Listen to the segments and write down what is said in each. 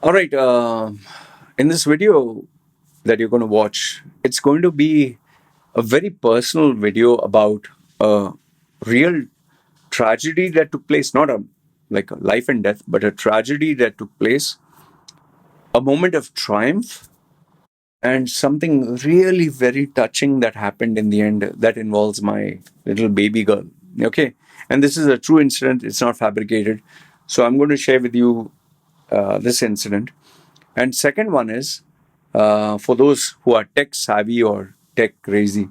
All right. In this video that you're going to watch, it's going to be a very personal video about a real tragedy that took place, not a life and death, but a tragedy that took place, a moment of triumph, and something really very touching that happened in the end that involves my little baby girl. Okay. And this is a true incident, it's not fabricated. So I'm going to share with you this incident. And second one is for those who are tech savvy or tech crazy,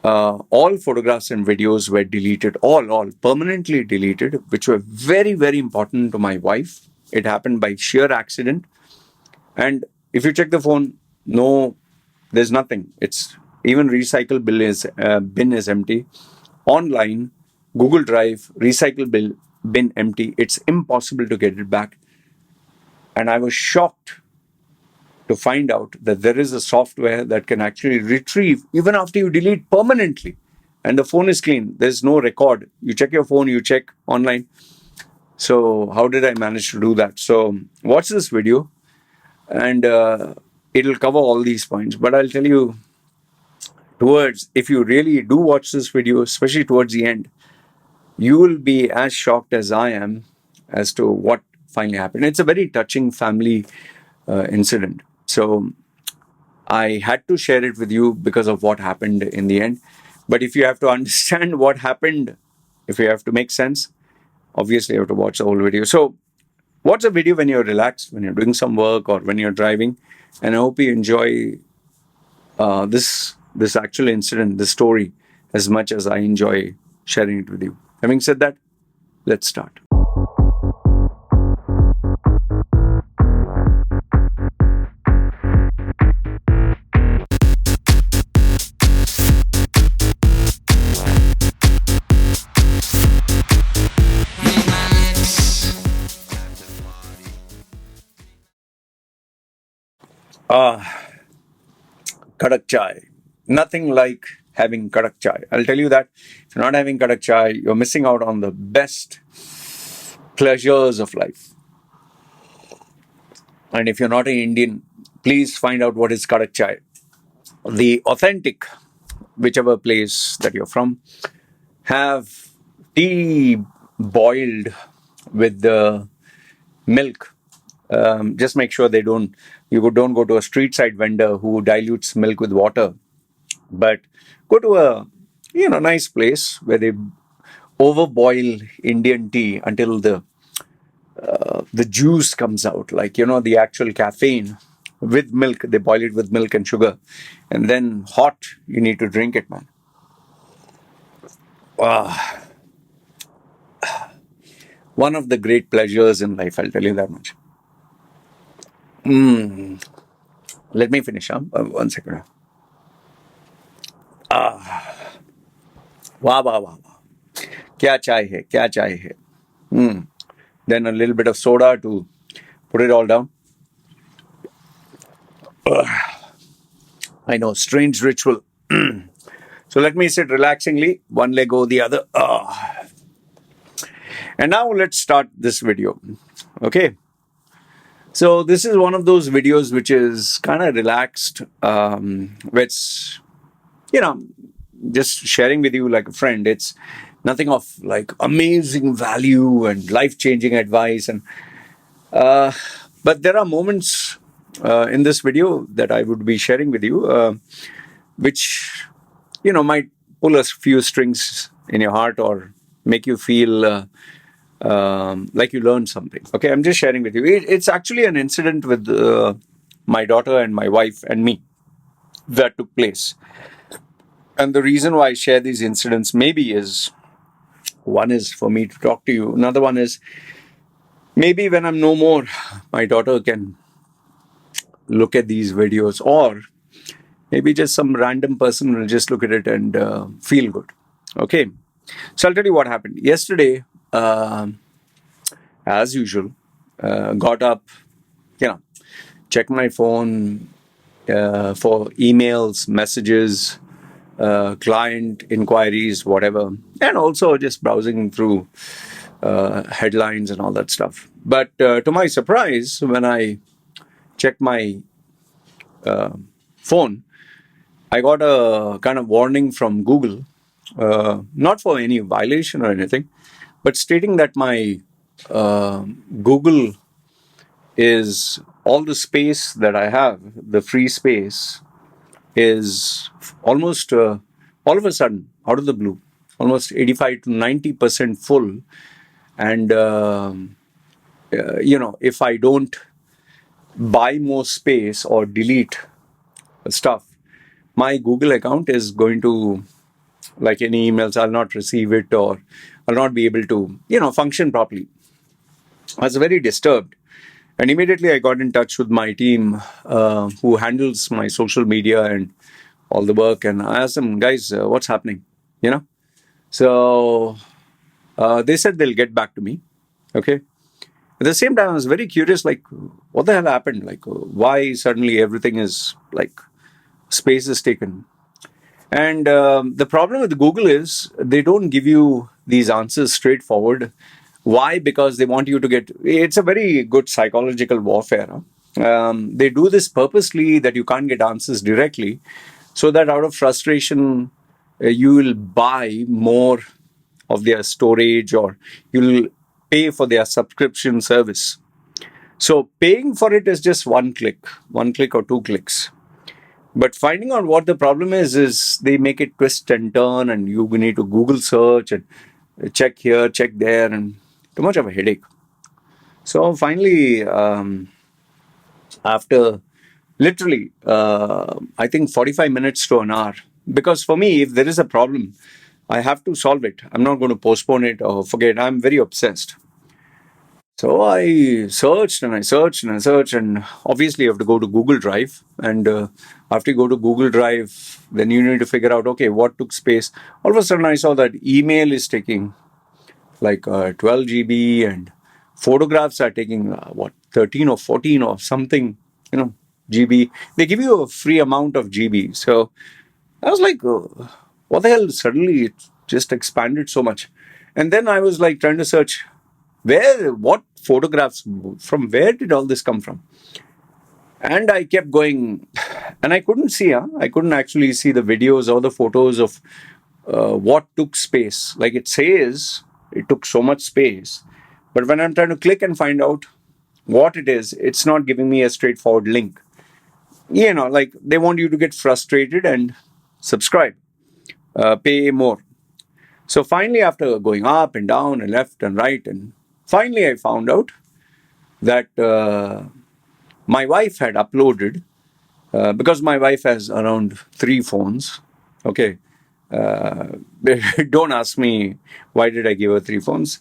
all photographs and videos were deleted, all permanently deleted, which were very, very important to my wife. It happened by sheer accident. And if you check the phone, no, there's nothing. It's even recycle bin is empty. Online, Google Drive, bin empty. It's impossible to get it back. And I was shocked to find out that there is a software that can actually retrieve even after you delete permanently and the phone is clean. There's no record. You check your phone, you check online. So how did I manage to do that? So watch this video and it'll cover all these points. But I'll tell you, if you really do watch this video, especially towards the end, you will be as shocked as I am as to what finally happened. It's a very touching family incident. So I had to share it with you because of what happened in the end. But if you have to understand what happened, if you have to make sense, obviously you have to watch the whole video. So watch a video when you're relaxed, when you're doing some work or when you're driving. And I hope you enjoy this actual incident, this story, as much as I enjoy sharing it with you. Having said that, let's start. Kadak chai. Nothing like having kadak chai. I'll tell you that if you're not having kadak chai, you're missing out on the best pleasures of life. And if you're not an Indian, please find out what is kadak chai. The authentic, whichever place that you're from, have tea boiled with the milk. Just make sure you don't go to a street side vendor who dilutes milk with water, but go to a nice place where they overboil Indian tea until the juice comes out, like the actual caffeine with milk. They boil it with milk and sugar, and then hot. You need to drink it, man. Ah, one of the great pleasures in life. I'll tell you that much. Let me finish. 1 second. वाह वाह वाह वाह क्या चाय है क्या चाय है Then a little bit of soda to put it all down. I know, strange ritual. So let me sit relaxingly, one leg over the other. And now let's start this video. Okay. So this is one of those videos which is kind of relaxed. Which, just sharing with you like a friend. It's nothing of like amazing value and life-changing advice. But there are moments in this video that I would be sharing with you, which might pull a few strings in your heart or make you feel like you learned something. Okay, I'm just sharing with you. It's actually an incident with my daughter and my wife and me that took place. And the reason why I share these incidents maybe is, one is for me to talk to you. Another one is maybe when I'm no more, my daughter can look at these videos, or maybe just some random person will just look at it and feel good. Okay. So I'll tell you what happened. Yesterday, as usual, got up, checked my phone for emails, messages, client inquiries, whatever, and also just browsing through headlines and all that stuff. But to my surprise, when I checked my phone, I got a kind of warning from Google, not for any violation or anything, but stating that my Google is all the space that I have, the free space, is almost all of a sudden, out of the blue, almost 85 to 90% full. And, if I don't buy more space or delete stuff, my Google account is going to, like any emails, I'll not receive it, or I'll not be able to, function properly. I was very disturbed. And immediately I got in touch with my team who handles my social media and all the work. And I asked them, guys, what's happening? So they said they'll get back to me. Okay. At the same time, I was very curious, like, what the hell happened? Like, why suddenly everything is like space is taken? And the problem with Google is they don't give you these answers straightforward. Why? Because they want you to get, it's a very good psychological warfare. They do this purposely that you can't get answers directly, so that out of frustration, you will buy more of their storage, or you'll pay for their subscription service. So paying for it is just one click or two clicks. But finding out what the problem is they make it twist and turn, and you need to Google search and check here, check there, and too much of a headache. So finally, after literally, I think 45 minutes to an hour, because for me, if there is a problem, I have to solve it. I'm not going to postpone it or forget. I'm very obsessed. So I searched and I searched and I searched, and obviously you have to go to Google Drive. And after you go to Google Drive, then you need to figure out, okay, what took space. All of a sudden I saw that email is taking like 12 GB, and photographs are taking 13 or 14 or something, GB. They give you a free amount of GB. So I was like, what the hell? Suddenly it just expanded so much. And then I was like trying to search, what photographs, from where did all this come from? And I kept going, and I couldn't see, I couldn't actually see the videos or the photos of what took space. Like it says, it took so much space. But when I'm trying to click and find out what it is, it's not giving me a straightforward link. Like they want you to get frustrated and subscribe, pay more. So finally, after going up and down and left and right, and finally I found out that my wife had uploaded, because my wife has around 3 phones. Okay. Don't ask me why did I give her 3 phones.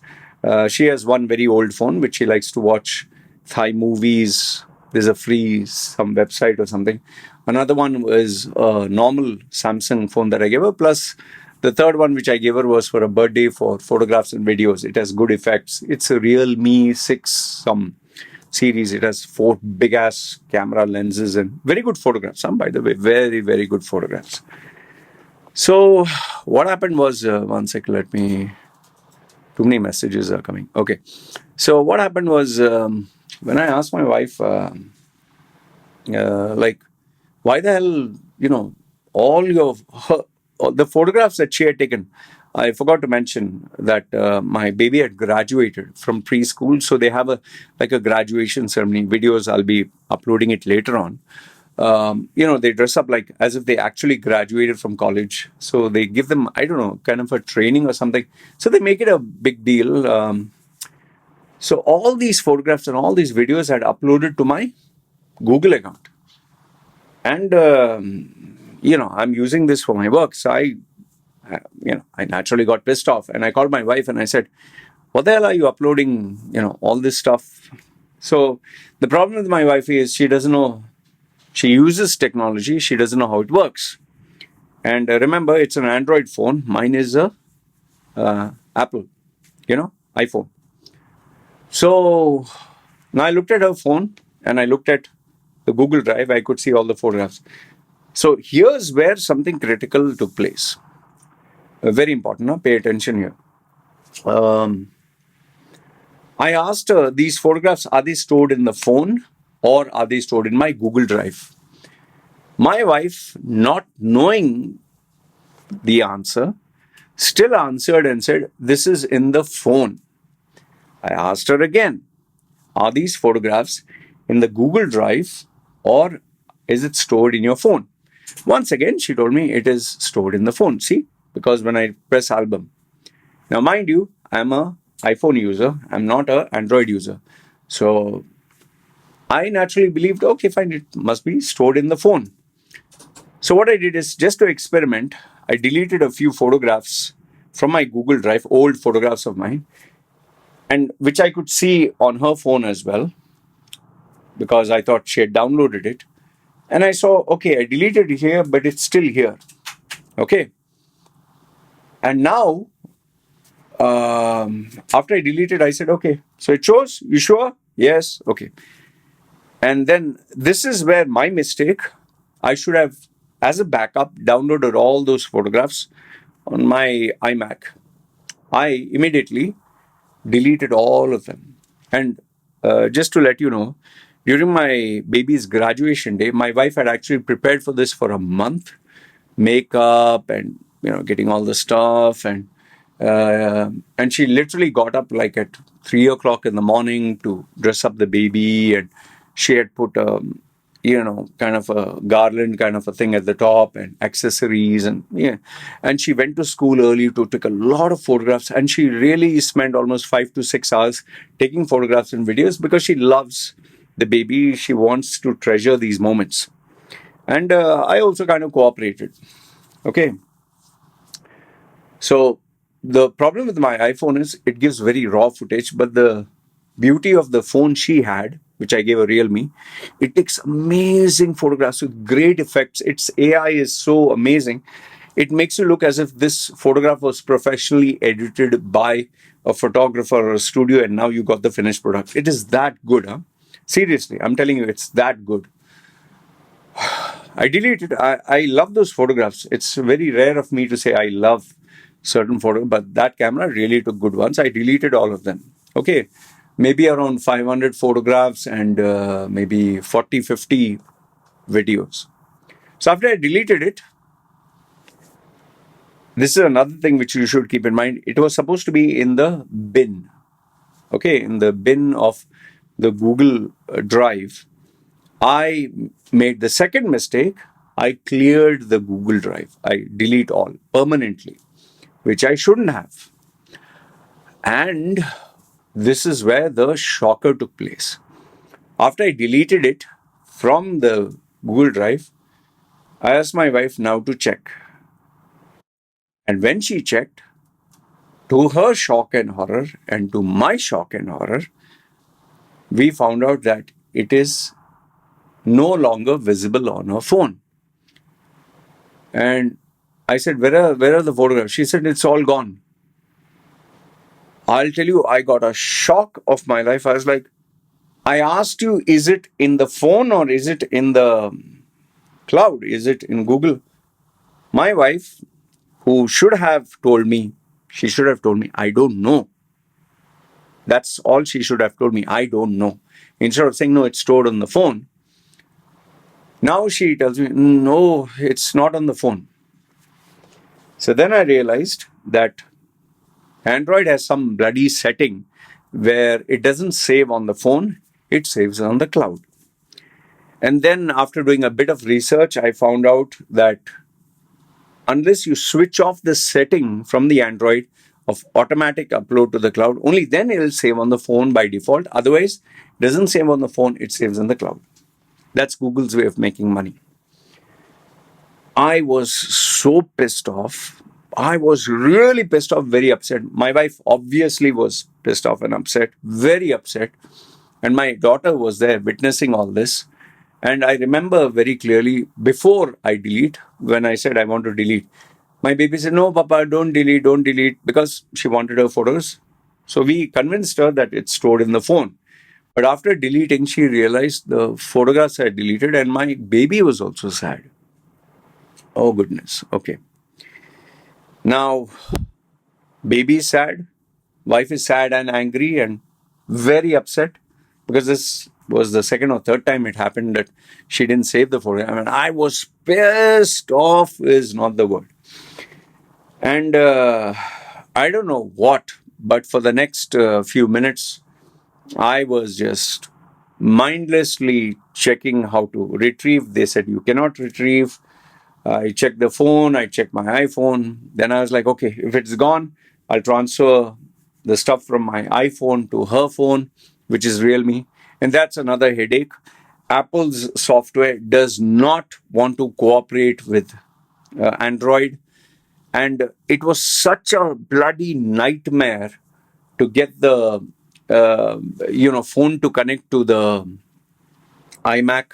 She has one very old phone which she likes to watch Thai movies. There's a free some website or something. Another one was a normal Samsung phone that I gave her. Plus the third one which I gave her was for a birthday for photographs and videos. It has good effects. It's a Realme 6 some series. It has 4 big ass camera lenses and very good photographs. By the way, very, very good photographs. So what happened was, one second, too many messages are coming. Okay. So what happened was, when I asked my wife, like, why the hell, all the photographs that she had taken, I forgot to mention that my baby had graduated from preschool. So they have a graduation ceremony videos. I'll be uploading it later on. They dress up like as if they actually graduated from college. So they give them, I don't know, kind of a training or something. So they make it a big deal. So all these photographs and all these videos had uploaded to my Google account. And, I'm using this for my work. So I naturally got pissed off, and I called my wife and I said, what the hell are you uploading, all this stuff? So the problem with my wife is she doesn't know. She uses technology. She doesn't know how it works. And remember, it's an Android phone. Mine is a Apple, iPhone. So now I looked at her phone and I looked at the Google Drive. I could see all the photographs. So here's where something critical took place. Very important. Pay attention here. I asked her, these photographs, are they stored in the phone or are they stored in my Google Drive? My wife, not knowing the answer, still answered and said, this is in the phone. I asked her again, are these photographs in the Google Drive or is it stored in your phone? Once again, she told me it is stored in the phone. See, because when I press album. Now, mind you, I'm a iPhone user. I'm not a Android user. So I naturally believed, okay, fine, it must be stored in the phone. So what I did is just to experiment, I deleted a few photographs from my Google Drive, old photographs of mine, and which I could see on her phone as well, because I thought she had downloaded it. And I saw, okay, I deleted it here, but it's still here. Okay. And now, after I deleted, I said, okay, so it shows, you sure? Yes. Okay. And then this is where my mistake, I should have, as a backup, downloaded all those photographs on my iMac. I immediately deleted all of them. And just to let you know, during my baby's graduation day, my wife had actually prepared for this for a month, makeup and getting all the stuff, and she literally got up like at 3 o'clock in the morning to dress up the baby, and she had put kind of a garland kind of a thing at the top and accessories, and and she went to school early to take a lot of photographs, and she really spent almost 5 to 6 hours taking photographs and videos because she loves the baby. She wants to treasure these moments, and I also kind of cooperated. Okay, so the problem with my iPhone is it gives very raw footage, but the beauty of the phone she had, which I gave a Realme, it takes amazing photographs with great effects. Its AI is so amazing. It makes you look as if this photograph was professionally edited by a photographer or a studio, and now you got the finished product. It is that good, huh? Seriously, I'm telling you, it's that good. I deleted. I love those photographs. It's very rare of me to say I love certain photos, but that camera really took good ones. I deleted all of them. Okay, maybe around 500 photographs and maybe 40, 50 videos. So after I deleted it, this is another thing which you should keep in mind. It was supposed to be in the bin. Okay, in the bin of the Google Drive. I made the second mistake. I cleared the Google Drive. I delete all permanently, which I shouldn't have. And this is where the shocker took place. After I deleted it from the Google Drive, I asked my wife now to check. And when she checked, to her shock and horror, and to my shock and horror, we found out that it is no longer visible on her phone. And I said, where are the photographs? She said, it's all gone. I'll tell you, I got a shock of my life. I was like, I asked you, is it in the phone or is it in the cloud? Is it in Google? My wife, who should have told me, she should have told me, I don't know. That's all she should have told me. I don't know. Instead of saying, no, it's stored on the phone. Now she tells me, no, it's not on the phone. So then I realized that Android has some bloody setting where it doesn't save on the phone, it saves on the cloud. And then after doing a bit of research, I found out that unless you switch off the setting from the Android of automatic upload to the cloud, only then it will save on the phone by default. Otherwise, it doesn't save on the phone, it saves in the cloud. That's Google's way of making money. I was so pissed off. I was really pissed off, very upset. My wife obviously was pissed off and upset, very upset. And my daughter was there witnessing all this. And I remember very clearly before I delete, when I said I want to delete, my baby said, no, Papa, don't delete, because she wanted her photos. So we convinced her that it's stored in the phone. But after deleting, she realized the photographs I deleted, and my baby was also sad. Oh, goodness. Okay. Now, baby is sad, wife is sad and angry, and very upset because this was the second or third time it happened that she didn't save the photo. I mean, I was pissed off is not the word. And I don't know what, but for the next few minutes, I was just mindlessly checking how to retrieve. They said you cannot retrieve. I checked the phone, I checked my iPhone. Then I was like, okay, if it's gone, I'll transfer the stuff from my iPhone to her phone, which is Realme. And that's another headache. Apple's software does not want to cooperate with Android. And it was such a bloody nightmare to get the phone to connect to the iMac.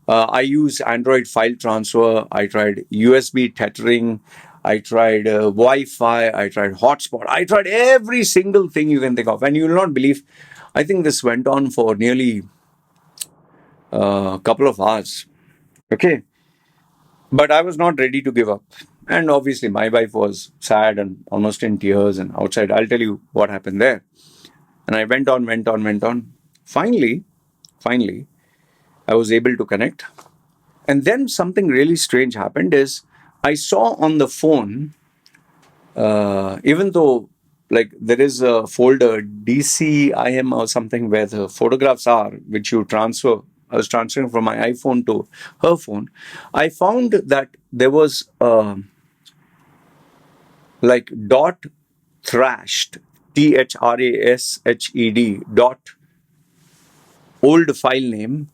I use Android file transfer. I tried USB tethering. I tried Wi-Fi. I tried hotspot. I tried every single thing you can think of, and you will not believe. I think this went on for nearly a couple of hours. Okay, but I was not ready to give up. And obviously, my wife was sad and almost in tears and outside. I'll tell you what happened there. And I went on, went on, went on. Finally, I was able to connect. And then something really strange happened is I saw on the phone, even though like there is a folder DCIM or something where the photographs are, which you transfer. I was transferring from my iPhone to her phone. I found that there was like dot thrashed, THRASHED dot old file name,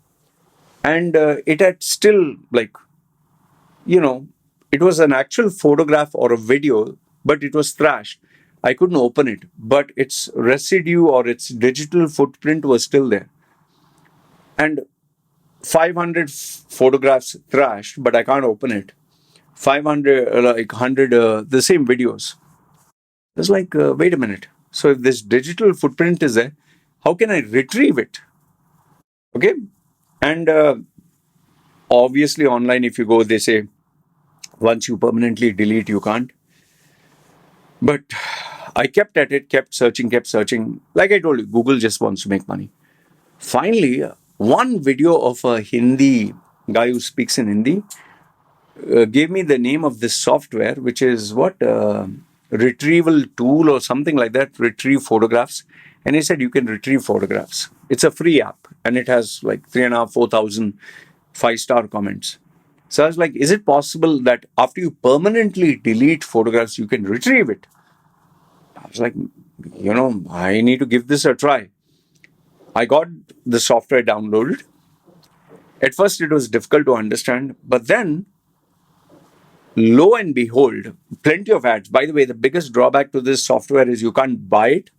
and it had still like it was an actual photograph or a video, but it was thrashed. I couldn't open it, but its residue or its digital footprint was still there. And 500 photographs thrashed, but I can't open it. 500, like 100, the same videos. It's like, wait a minute. So if this digital footprint is there, how can I retrieve it? Okay. And obviously, online, if you go, they say once you permanently delete, you can't. But I kept at it, kept searching, kept searching. Like I told you, Google just wants to make money. Finally, one video of a Hindi guy who speaks in Hindi gave me the name of this software, which is what? Retrieval tool or something like that, retrieve photographs. And he said you can retrieve photographs. It's a free app and it has like 3,500, 4,000 5-star comments. So I was like, is it possible that after you permanently delete photographs, you can retrieve it? I was like, I need to give this a try. I got the software downloaded. At first, it was difficult to understand, but then, lo and behold, plenty of ads. By the way, the biggest drawback to this software is you can't buy it.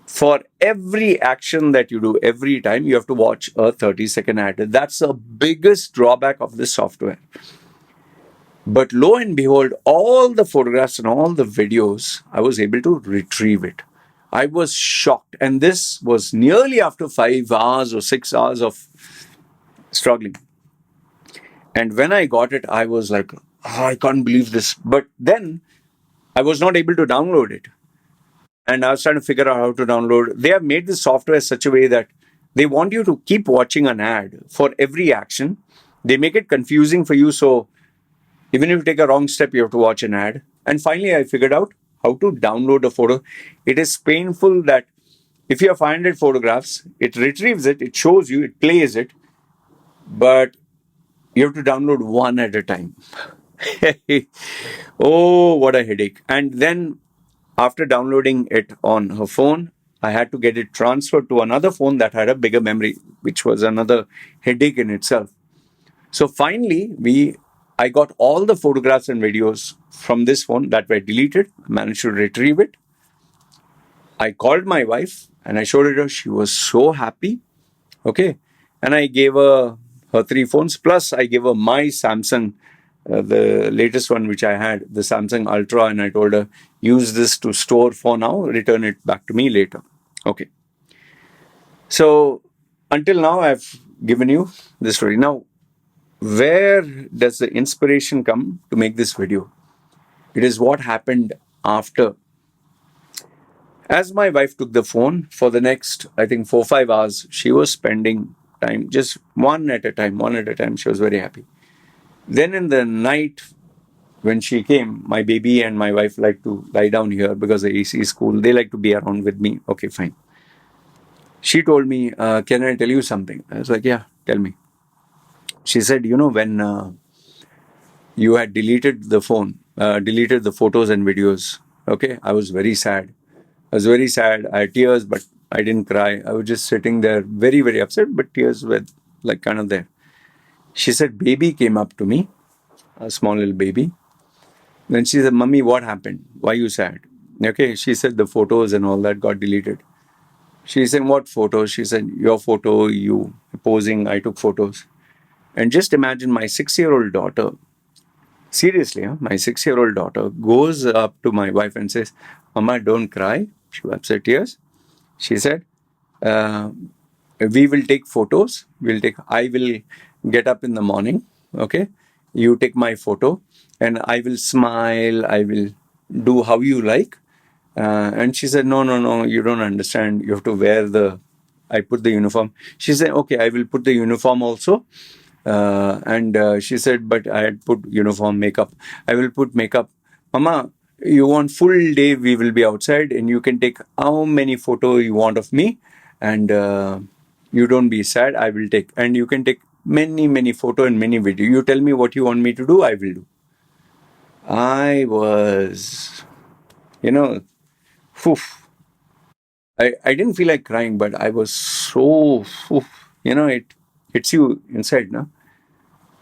For every action that you do, every time, you have to watch a 30-second ad. That's the biggest drawback of this software. But lo and behold, all the photographs and all the videos, I was able to retrieve it. I was shocked. And this was nearly after 5 hours or 6 hours of struggling. And when I got it, I was like, I can't believe this. But then I was not able to download it. And I was trying to figure out how to download. They have made this software such a way that they want you to keep watching an ad for every action. They make it confusing for you. So even if you take a wrong step, you have to watch an ad. And finally, I figured out how to download a photo. It is painful that if you have 500 photographs, it retrieves it, it shows you, it plays it, but you have to download one at a time. Oh, what a headache. And then after downloading it on her phone, I had to get it transferred to another phone that had a bigger memory, which was another headache in itself. So finally, I got all the photographs and videos from this phone that were deleted. I managed to retrieve it. I called my wife and I showed it her. She was so happy. Okay. And I gave her 3 phones. Plus, I gave her my Samsung, the latest one which I had, the Samsung Ultra. And I told her, use this to store for now, return it back to me later. Okay. So until now, I've given you this story. Now, where does the inspiration come to make this video? It is what happened after. As my wife took the phone for the next, I think, 4 5 hours, she was spending time just one at a time, one at a time. She was very happy. Then in the night, when she came, my baby and my wife like to lie down here because the AC is cool. They like to be around with me. Okay, fine. She told me, "Can I tell you something?" I was like, "Yeah, tell me." She said, when you had deleted the phone, deleted the photos and videos, okay, I was very sad. I was very sad. I had tears, but I didn't cry. I was just sitting there, very, very upset, but tears were like kind of there. She said, baby came up to me, a small little baby. Then she said, Mummy, what happened? Why are you sad? Okay, she said the photos and all that got deleted. She said, what photos? She said, your photo, you posing, I took photos. And just imagine my 6 year old daughter, seriously, my 6 year old daughter goes up to my wife and says, Mama, don't cry. She wipes her tears. She said, uh, we will take photos. I will get up in the morning. Okay. You take my photo and I will smile. I will do how you like. And she said, no, no, no, you don't understand. You have to wear I put the uniform. She said, okay, I will put the uniform also. And she said, but I had put uniform makeup. I will put makeup. Mama, you want full day, we will be outside and you can take how many photo you want of me. And you don't be sad, I will take. And you can take many, many photo and many video. You tell me what you want me to do, I will do. I was, you know, oof. I didn't feel like crying, but I was so, oof, it hits you inside, no?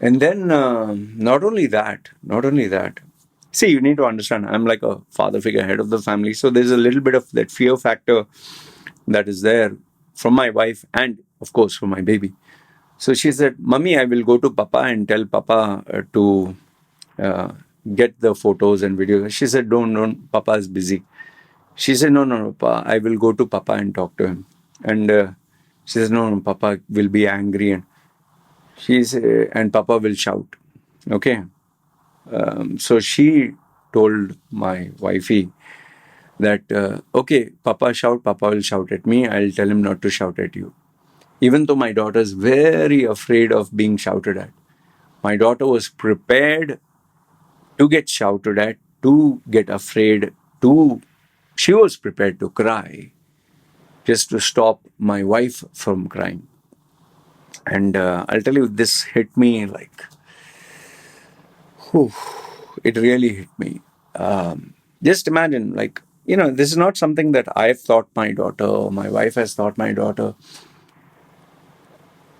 And then not only that. See, you need to understand, I'm like a father figure, head of the family. So there's a little bit of that fear factor that is there from my wife and, of course, from my baby. So she said, Mummy, I will go to Papa and tell Papa to uh, get the photos and videos. She said, don't, Papa is busy. She said, no, no, no, Papa, I will go to Papa and talk to him. And she says, no, no, Papa will be angry. And Papa will shout. Okay. So she told my wifey that, okay, Papa will shout at me. I'll tell him not to shout at you. Even though my daughter is very afraid of being shouted at, my daughter was prepared to get shouted at, to get afraid, she was prepared to cry just to stop my wife from crying. And I'll tell you, this hit me like, whew, it really hit me. Just imagine, like, this is not something that I've taught my daughter or my wife has taught my daughter.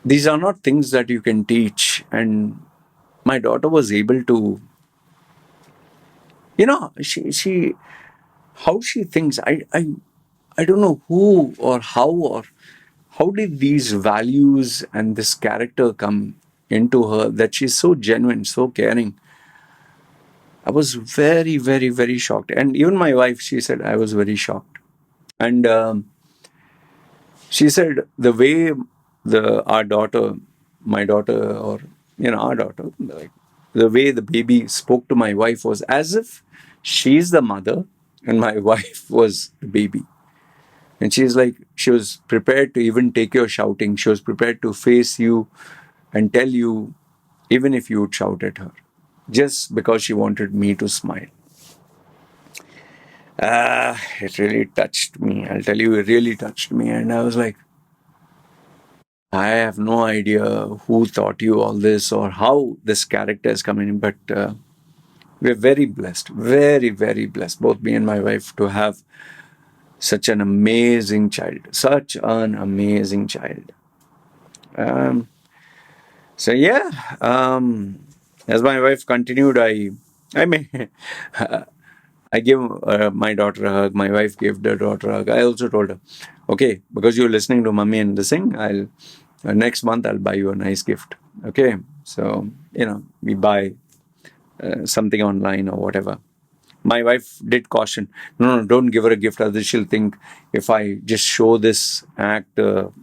These are not things that you can teach. And my daughter was able to, she how she thinks. I don't know who or how did these values and this character come into her that she's so genuine, so caring. I was very, very, very shocked. And even my wife, she said, I was very shocked. And she said, the way our daughter, my daughter, or, our daughter, like, the way the baby spoke to my wife was as if she's the mother and my wife was the baby. And she's like, she was prepared to even take your shouting. She was prepared to face you and tell you, even if you would shout at her, just because she wanted me to smile. It really touched me. I'll tell you, it really touched me. And I was like, I have no idea who taught you all this or how this character is coming in, but we're very blessed, very, very blessed, both me and my wife, to have such an amazing child, such an amazing child. Um, so yeah, as my wife continued, I mean, I gave my daughter a hug. My wife gave the daughter a hug. I also told her, okay, because you're listening to Mummy and this thing, next month I'll buy you a nice gift. Okay, so we buy something online or whatever. My wife did caution, no, don't give her a gift, otherwise she'll think if I just show this act,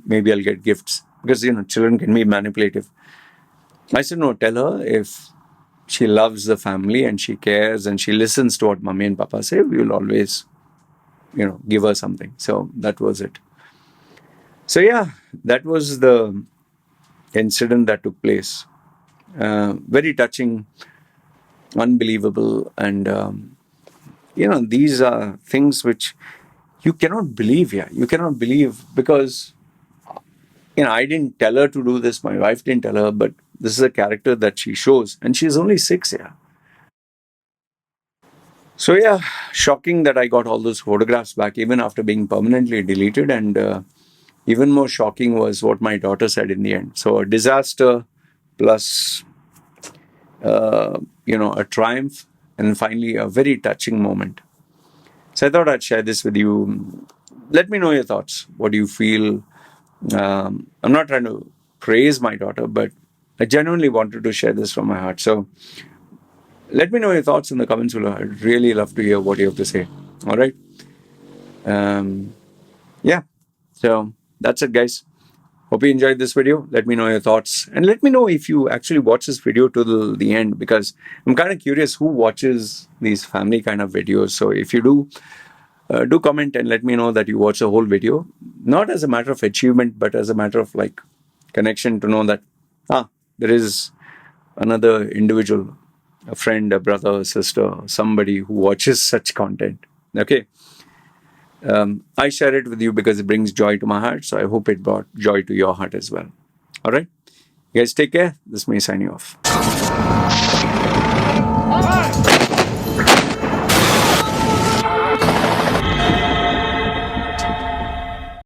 maybe I'll get gifts, because children can be manipulative. I said, no, tell her if she loves the family and she cares and she listens to what Mummy and Papa say, we will always give her something. So that was it. So yeah, that was the incident that took place. Very touching, unbelievable, and these are things which you cannot believe. Yeah, you cannot believe, because I didn't tell her to do this. My wife didn't tell her, but this is a character that she shows, and she's only 6. Yeah. So yeah, shocking that I got all those photographs back even after being permanently deleted, and even more shocking was what my daughter said in the end. So a disaster plus a triumph, and finally a very touching moment. So I thought I'd share this with you. Let me know your thoughts. What do you feel? I'm not trying to praise my daughter, but I genuinely wanted to share this from my heart. So let me know your thoughts in the comments below. I'd really love to hear what you have to say. All right. Um, yeah. So that's it, guys. Hope you enjoyed this video. Let me know your thoughts, and let me know if you actually watch this video to the end, because I'm kind of curious who watches these family kind of videos. So if you do comment and let me know that you watch the whole video, not as a matter of achievement, but as a matter of like connection, to know that there is another individual, a friend, a brother, a sister, somebody who watches such content. Okay. I share it with you because it brings joy to my heart. So I hope it brought joy to your heart as well. All right. You guys take care. This is me signing off.